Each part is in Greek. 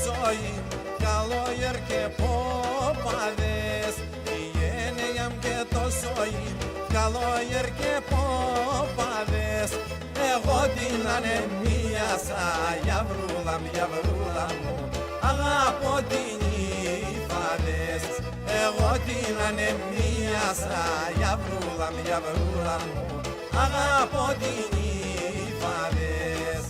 σόι, καλόγερ και ποπαδές. Πηγαίνει γιαμ και το σόι, καλόγερ και ποπαδές. Εγώ την ανεμίασα, γιαβρούλα μου, αγαπώ την υφαδές. Εγώ την ανεμίασα, γιαβρούλα μου, αγαπώ την υφαδές.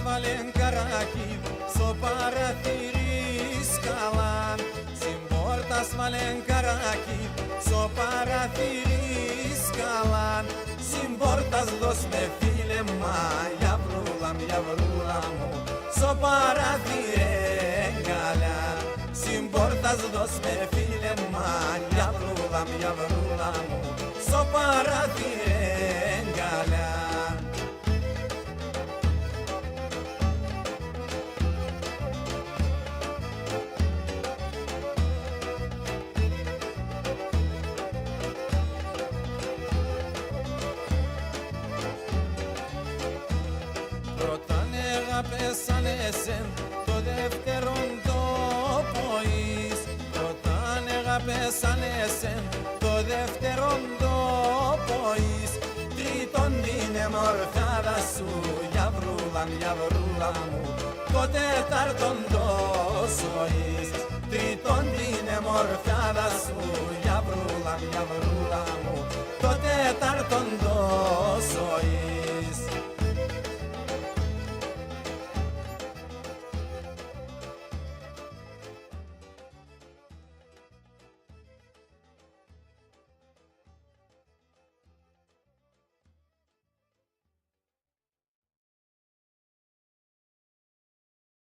Βάλεν καράκι στο παραθύρι σκαλάν. Στην πόρτα βάλεν καράκι στο παραθύρι σκαλάν. Στην πόρτα δώσ' με φίλεμα, γιαβρούλα μου, στο παραθύρι εγκαλιά. Στην πόρτα δώσ' με φίλεμα, γιαβρούλα μου, στο παραθύρι εγκαλιά. Πέσαν εσέν το δεύτερον το ποείς. Όταν πέσαν εσέν το δεύτερον το ποείς. Τρίτον την εμορφάδα σου, γιαβρούλα μου, το τέταρτον το σοείς. Τρίτον την εμορφάδα σου, γιαβρούλα μου, το τέταρτον το σοείς.